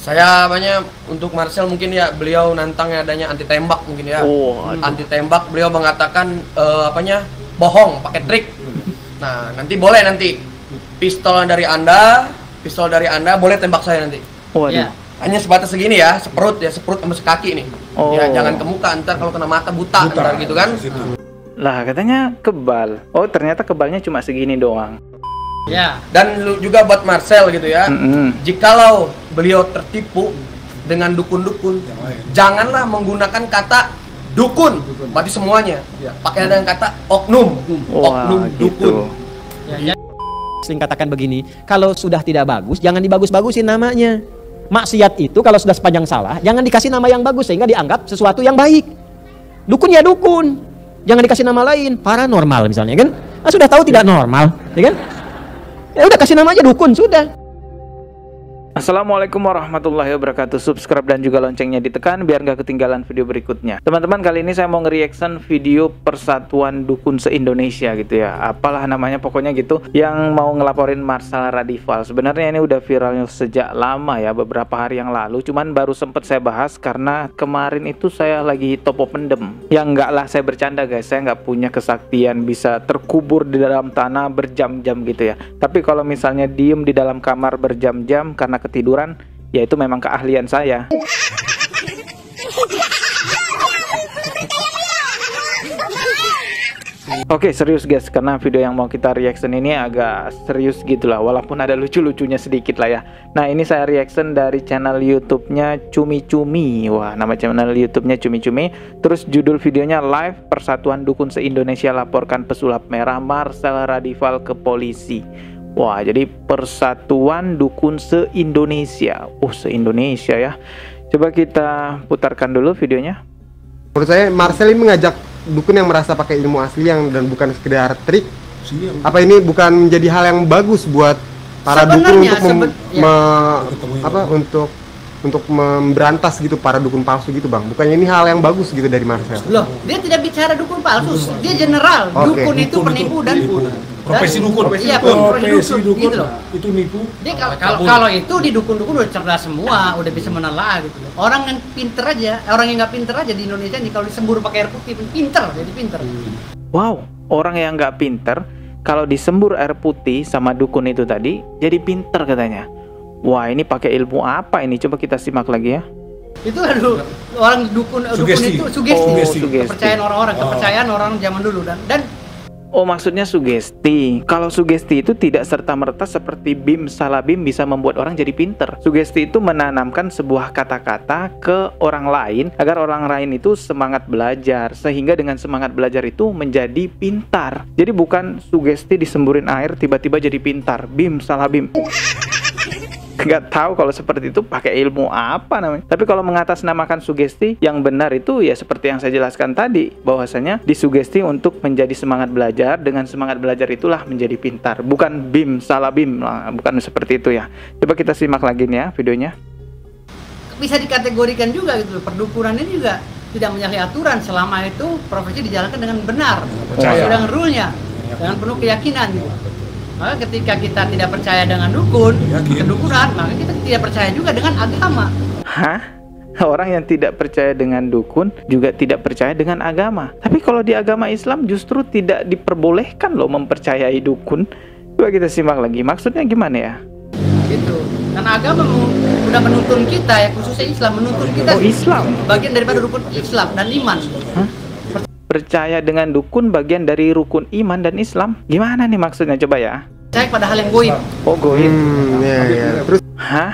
Saya banyak untuk Marcel mungkin ya, beliau nantangnya adanya anti tembak mungkin ya. Anti tembak, beliau mengatakan bohong pakai trik. Nah, nanti boleh nanti pistol dari Anda boleh tembak saya nanti. Ya. Hanya sebatas segini ya, seperut sama sekaki nih. Ya, jangan ke muka, ntar kalau kena mata buta ntar gitu kan. Lah katanya kebal. Oh, ternyata kebalnya cuma segini doang. Ya. Dan juga buat Marcel gitu ya. Jikalau beliau tertipu dengan dukun-dukun, janganlah menggunakan kata dukun. Berarti semuanya. Pakai dengan kata oknum. Oknum dukun. Ya. Sering katakan begini, kalau sudah tidak bagus, jangan dibagus-bagusin namanya. Maksiat itu kalau sudah sepanjang salah, jangan dikasih nama yang bagus sehingga dianggap sesuatu yang baik. Dukun ya dukun. Jangan dikasih nama lain, paranormal misalnya kan. Nah, sudah tahu tidak normal, ya kan? Ya udah kasih nama aja dukun sudah. Assalamualaikum warahmatullahi wabarakatuh. Subscribe dan juga loncengnya ditekan biar nggak ketinggalan video berikutnya. Teman-teman, kali ini saya mau nge-reaction video Persatuan Dukun se-Indonesia gitu ya. Apalah namanya pokoknya gitu, yang mau ngelaporin Marcel Radival. Sebenarnya ini udah viral sejak lama ya, beberapa hari yang lalu. Cuman baru sempet saya bahas karena kemarin itu saya lagi topo pendem. Ya enggak lah, saya bercanda guys. Saya nggak punya kesaktian bisa terkubur di dalam tanah berjam-jam gitu ya. Tapi kalau misalnya diem di dalam kamar berjam-jam karena ketiduran, ya itu memang keahlian saya. Oke, serius guys, karena video yang mau kita reaction ini agak serius gitulah, walaupun ada lucu-lucunya sedikit lah ya. Nah, ini saya reaction dari channel YouTube-nya Cumi Cumi. Wah, nama channel YouTube-nya Cumi Cumi. Terus judul videonya Live Persatuan Dukun se-Indonesia laporkan pesulap merah Marcel Radival ke polisi. Wah, jadi Persatuan Dukun se-Indonesia. Se-Indonesia ya. Coba kita putarkan dulu videonya. Menurut saya Marcel ini mengajak dukun yang merasa pakai ilmu asli dan bukan sekedar trik. Apa ini bukan menjadi hal yang bagus buat para dukun untuk memberantas gitu para dukun palsu gitu, Bang? Bukannya ini hal yang bagus gitu dari Marcel? Loh, dia tidak bicara dukun palsu, dia general. Dukun itu penipu dan profesi dukun. Iya, profesi dukun gitu loh. Itu nipu. Dia kalau itu di dukun-dukun udah cerdas semua, udah bisa menelaah gitu. Orang yang pinter aja, orang yang nggak pinter aja di Indonesia nih kalau disembur pakai air putih pinter, jadi pinter. Wow, orang yang nggak pinter kalau disembur air putih sama dukun itu tadi jadi pinter katanya. Wah, ini pakai ilmu apa ini? Coba kita simak lagi ya. Itu orang dukun itu sugesti. Kepercayaan orang zaman dulu dan Oh, maksudnya sugesti. Kalau sugesti itu tidak serta-merta seperti bim salah bim bisa membuat orang jadi pinter. Sugesti itu menanamkan sebuah kata-kata ke orang lain agar orang lain itu semangat belajar, sehingga dengan semangat belajar itu menjadi pintar. Jadi bukan sugesti disemburin air tiba-tiba jadi pintar. Bim salah bim. Nggak tahu kalau seperti itu pakai ilmu apa namanya. Tapi kalau mengatasnamakan sugesti yang benar itu ya seperti yang saya jelaskan tadi, bahwasanya disugesti untuk menjadi semangat belajar, dengan semangat belajar itulah menjadi pintar, bukan bim salah bim lah, bukan seperti itu ya. Coba kita simak lagi nih ya videonya. Bisa dikategorikan juga gitu, perdukunan ini juga tidak menyalahi aturan selama itu profesi dijalankan dengan benar, sesuai dengan rule-nya, dengan penuh keyakinan gitu. Maka ketika kita tidak percaya dengan dukun, kedukunan, maka kita tidak percaya juga dengan agama. Hah? Orang yang tidak percaya dengan dukun juga tidak percaya dengan agama. Tapi kalau di agama Islam justru tidak diperbolehkan loh mempercayai dukun. Coba kita simak lagi. Maksudnya gimana ya? Gitu. Karena agama sudah menuntun kita ya, khususnya Islam menuntun kita. Oh, Islam. Bagian daripada rukun Islam dan iman. Hah? Percaya dengan dukun bagian dari rukun iman dan Islam. Gimana nih maksudnya, coba ya? Percaya pada hal yang goib. Oh, goib. Ya. Terus hah?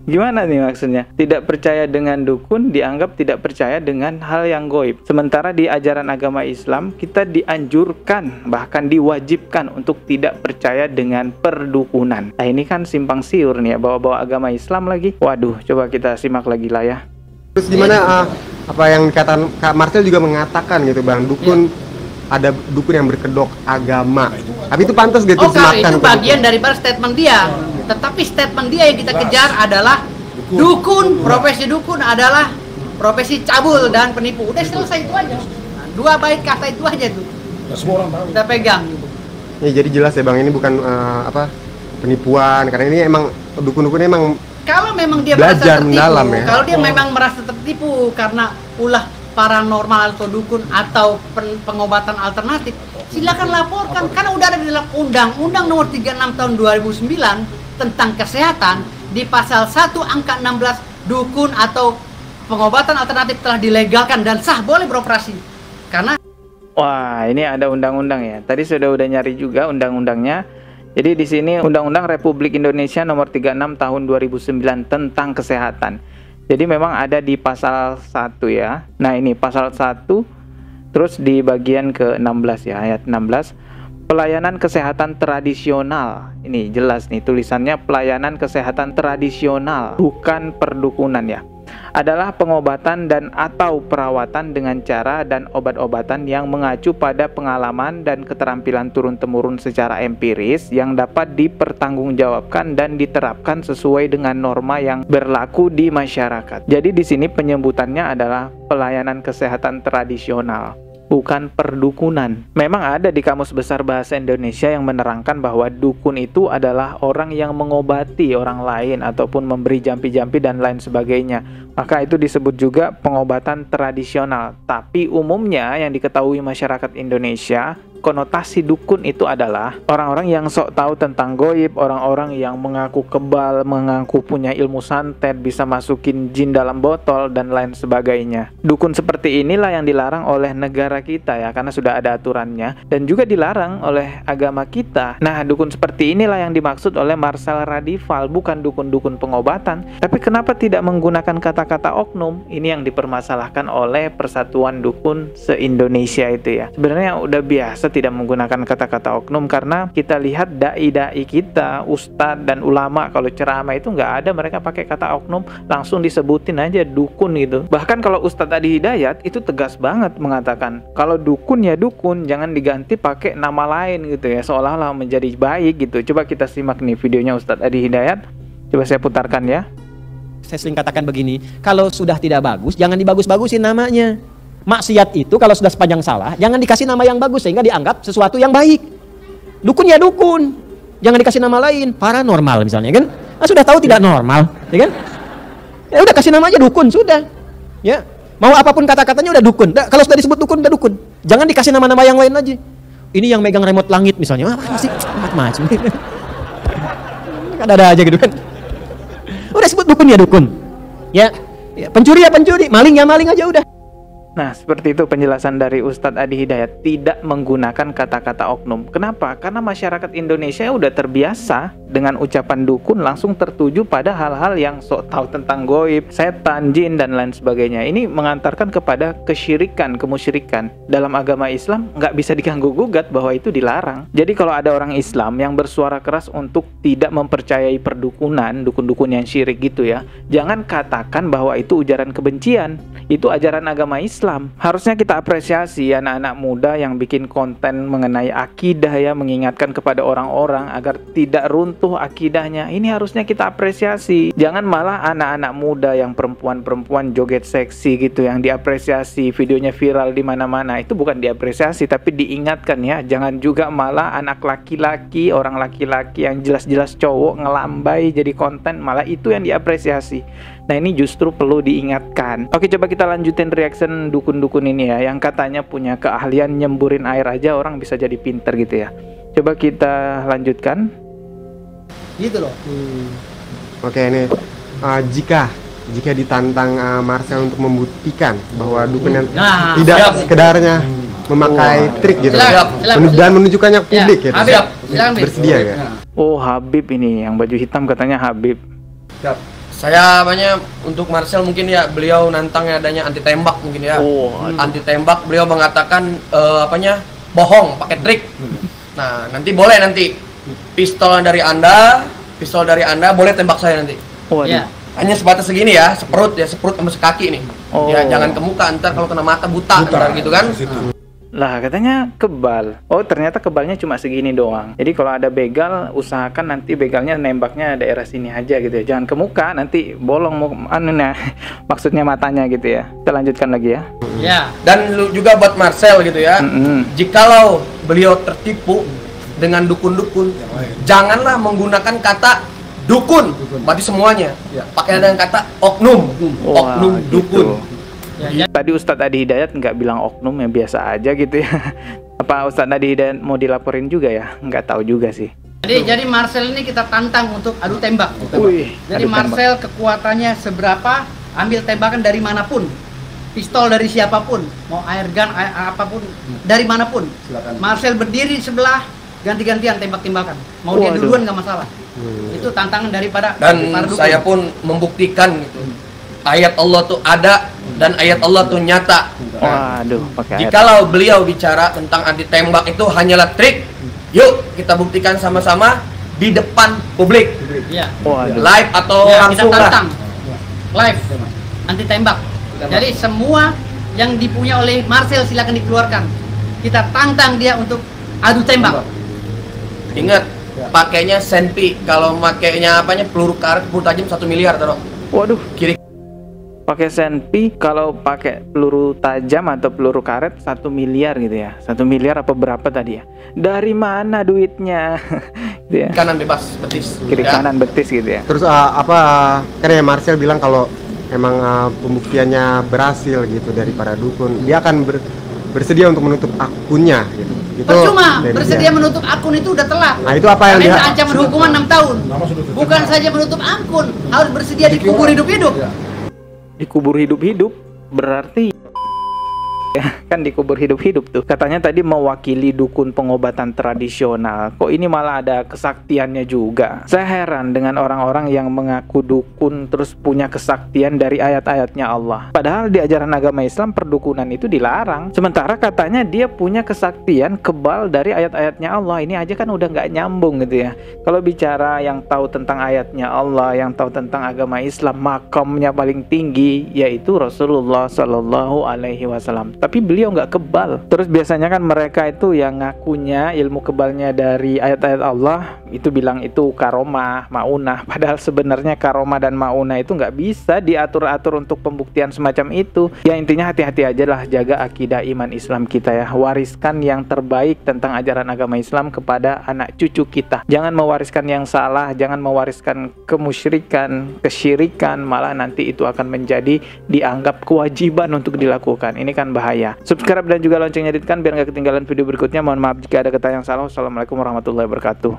Gimana nih maksudnya? Tidak percaya dengan dukun dianggap tidak percaya dengan hal yang goib. Sementara di ajaran agama Islam kita dianjurkan, bahkan diwajibkan untuk tidak percaya dengan perdukunan. Nah, ini kan simpang siur nih ya, bawa-bawa agama Islam lagi. Waduh, coba kita simak lagi lah ya. Terus gimana apa yang dikatakan Kak Marcel juga mengatakan gitu, Bang, dukun ada dukun yang berkedok agama. Tapi itu pantas gitu disematkan. Itu bagian daripada statement dia. Tetapi statement dia yang kita kejar adalah dukun, profesi dukun adalah profesi cabul dan penipu. Udah selesai itu aja. Nah, 2 bait kata itu aja tuh. Semua orang tahu. Kita pegang gitu. Ya, jadi jelas ya, Bang, ini bukan penipuan, karena ini emang dukun-dukun emang kalau memang dia Belajar merasa mendalam tertipu, ya. kalau dia memang merasa tertipu karena ulah paranormal atau dukun atau pengobatan alternatif, silakan laporkan. Karena udah ada di dalam Undang-Undang Nomor 36 Tahun 2009 tentang kesehatan, di pasal 1 angka 16, dukun atau pengobatan alternatif telah dilegalkan dan sah boleh beroperasi. Karena Wah, ini ada undang-undang ya. Tadi udah nyari juga undang-undangnya. Jadi di sini Undang-Undang Republik Indonesia Nomor 36 Tahun 2009 tentang kesehatan. Jadi memang ada di pasal 1 ya. Nah, ini pasal 1 terus di bagian ke-16 ya, ayat 16. Pelayanan kesehatan tradisional. Ini jelas nih tulisannya, pelayanan kesehatan tradisional, bukan perdukunan ya. Adalah pengobatan dan atau perawatan dengan cara dan obat-obatan yang mengacu pada pengalaman dan keterampilan turun-temurun secara empiris yang dapat dipertanggungjawabkan dan diterapkan sesuai dengan norma yang berlaku di masyarakat. Jadi di sini penyebutannya adalah pelayanan kesehatan tradisional, bukan perdukunan. Memang ada di Kamus Besar Bahasa Indonesia yang menerangkan bahwa dukun itu adalah orang yang mengobati orang lain ataupun memberi jampi-jampi dan lain sebagainya. Maka itu disebut juga pengobatan tradisional. Tapi umumnya yang diketahui masyarakat Indonesia, konotasi dukun itu adalah orang-orang yang sok tahu tentang goib, orang-orang yang mengaku kebal, mengaku punya ilmu santet, bisa masukin jin dalam botol dan lain sebagainya. Dukun seperti inilah yang dilarang oleh negara kita ya, karena sudah ada aturannya, dan juga dilarang oleh agama kita. Nah, dukun seperti inilah yang dimaksud oleh Marcel Radival, bukan dukun-dukun pengobatan. Tapi kenapa tidak menggunakan kata-kata oknum? Ini yang dipermasalahkan oleh Persatuan Dukun se-Indonesia itu ya. Sebenarnya udah biasa tidak menggunakan kata-kata oknum, karena kita lihat dai-dai kita, ustadz dan ulama kalau ceramah itu nggak ada mereka pakai kata oknum, langsung disebutin aja dukun gitu. Bahkan kalau Ustadz Adi Hidayat itu tegas banget mengatakan kalau dukun ya dukun, jangan diganti pakai nama lain gitu ya, seolah-olah menjadi baik gitu. Coba kita simak nih videonya Ustadz Adi Hidayat, coba saya putarkan ya. Saya sering katakan begini, kalau sudah tidak bagus, jangan dibagus-bagusin namanya. Maksiat itu kalau sudah sepanjang salah, jangan dikasih nama yang bagus sehingga dianggap sesuatu yang baik. Dukun ya dukun, jangan dikasih nama lain, paranormal misalnya kan. Nah, sudah tahu tidak normal, ya kan? Ya udah kasih nama aja dukun sudah. Ya, mau apapun kata-katanya udah dukun. Kalau sudah disebut dukun udah dukun. Jangan dikasih nama-nama yang lain aja. Ini yang megang remote langit misalnya, apa sih macam-macam. Ada aja gitu kan. Udah sebut dukun ya dukun. Ya, pencuri ya pencuri, maling ya maling aja udah. Nah, seperti itu penjelasan dari Ustadz Adi Hidayat, tidak menggunakan kata-kata oknum. Kenapa? Karena masyarakat Indonesia udah terbiasa dengan ucapan dukun langsung tertuju pada hal-hal yang sok tahu tentang goib, setan, jin, dan lain sebagainya. Ini mengantarkan kepada kesyirikan, kemusyrikan. Dalam agama Islam nggak bisa diganggu-gugat bahwa itu dilarang. Jadi kalau ada orang Islam yang bersuara keras untuk tidak mempercayai perdukunan, dukun-dukun yang syirik gitu ya, jangan katakan bahwa itu ujaran kebencian. Itu ajaran agama Islam. Harusnya kita apresiasi anak-anak muda yang bikin konten mengenai akidah ya, mengingatkan kepada orang-orang agar tidak runtuh akidahnya. Ini harusnya kita apresiasi. Jangan malah anak-anak muda yang perempuan-perempuan joget seksi gitu yang diapresiasi, videonya viral di mana-mana. Itu bukan diapresiasi tapi diingatkan ya. Jangan juga malah anak laki-laki, orang laki-laki yang jelas-jelas cowok ngelambai jadi konten, malah itu yang diapresiasi. Nah, ini justru perlu diingatkan. Oke, coba kita lanjutin reaction dukun-dukun ini ya, yang katanya punya keahlian nyemburin air aja orang bisa jadi pinter gitu ya. Coba kita lanjutkan. gitu loh. Oke, ini jika ditantang Marcel untuk membuktikan bahwa dukun yang tidak sekedarnya memakai trik gitu dan menunjukkannya ke publik gitu. Bersedia ya? Oh, Habib ini yang baju hitam katanya Habib. Saya untuk Marcel mungkin ya, beliau nantangnya adanya anti tembak mungkin ya. Anti tembak, beliau mengatakan bohong pakai trik. Nah, nanti boleh nanti pistol dari Anda boleh tembak saya nanti. Ya. Hanya sebatas segini ya, seperut sama sekaki nih. Ya, jangan ke muka, ntar kalau kena mata buta ntar gitu kan. Lah, katanya kebal. Oh, ternyata kebalnya cuma segini doang. Jadi kalau ada begal, usahakan nanti begalnya nembaknya daerah sini aja gitu ya. Jangan ke muka, nanti bolong maksudnya matanya gitu ya. Kita lanjutkan lagi ya. Ya. Dan juga buat Marcel gitu ya. Jikalau beliau tertipu dengan dukun-dukun, janganlah menggunakan kata dukun, berarti semuanya. Pakai ada yang kata oknum, Wah, oknum dukun. gitu. Tadi Ustadz Adi Hidayat nggak bilang oknum, ya biasa aja gitu ya. Apa Ustadz Adi Hidayat mau dilaporin juga ya? Nggak tahu juga sih. Jadi Marcel ini kita tantang untuk adu tembak. Wih, Jadi adu Marcel kekuatannya seberapa, ambil tembakan dari manapun. Pistol dari siapapun, mau air gun, apapun, dari manapun. Marcel berdiri sebelah, ganti-gantian tembak-tembakan. Mau dia Waduh. duluan nggak masalah. Itu tantangan daripada Dan para dukun. saya pun membuktikan gitu. Ayat Allah tuh ada dan ayat Allah tuh nyata. Waduh, pakai air. Jikalau beliau bicara tentang anti tembak itu hanyalah trik, yuk kita buktikan sama-sama di depan publik, Iya. Waduh. live atau Ya, kita langsung lah. tantang live anti tembak. Jadi semua yang dipunya oleh Marcel silakan dikeluarkan. Kita tantang dia untuk adu tembak. Ingat, pakainya senpi. Kalau makainya apanya peluru karet, peluru tajam 1 miliar taruh. Waduh, Kiri pakai senpi, kalau pakai peluru tajam atau peluru karet 1 miliar gitu ya. 1 miliar apa berapa tadi ya? Dari mana duitnya? Gitu ya. kanan bebas betis. Kiri Ya. kanan betis gitu ya. Terus kan ya Marcel bilang kalau emang pembuktiannya berhasil gitu dari para dukun, dia akan bersedia untuk menutup akunnya gitu. Itu Percuma, dari bersedia dia. menutup akun itu udah telat. Nah, itu apa yang Karena dia itu ancaman hukuman 6 tahun. Bukan saja menutup akun, harus bersedia dikubur hidup-hidup. Dikubur hidup-hidup berarti kan dikubur hidup-hidup tuh. Katanya tadi mewakili dukun pengobatan tradisional. Kok ini malah ada kesaktiannya juga? Saya heran dengan orang-orang yang mengaku dukun terus punya kesaktian dari ayat-ayatnya Allah. Padahal di ajaran agama Islam perdukunan itu dilarang. Sementara katanya dia punya kesaktian kebal dari ayat-ayatnya Allah. Ini aja kan udah nggak nyambung gitu ya. Kalau bicara yang tahu tentang ayatnya Allah, yang tahu tentang agama Islam, makamnya paling tinggi yaitu Rasulullah Shallallahu Alaihi Wasallam. Tapi beliau nggak kebal. Terus biasanya kan mereka itu yang ngakunya ilmu kebalnya dari ayat-ayat Allah itu bilang itu karomah, maunah. Padahal sebenarnya karomah dan maunah itu nggak bisa diatur-atur untuk pembuktian semacam itu. Ya intinya hati-hati aja lah, jaga akidah iman Islam kita ya. Wariskan yang terbaik tentang ajaran agama Islam kepada anak cucu kita. Jangan mewariskan yang salah, jangan mewariskan kemusyrikan, kesyirikan, malah nanti itu akan menjadi dianggap kewajiban untuk dilakukan. Ini kan bahaya. Subscribe dan juga loncengnya ditekan biar nggak ketinggalan video berikutnya. Mohon maaf jika ada kata yang salah. Wassalamualaikum warahmatullahi wabarakatuh.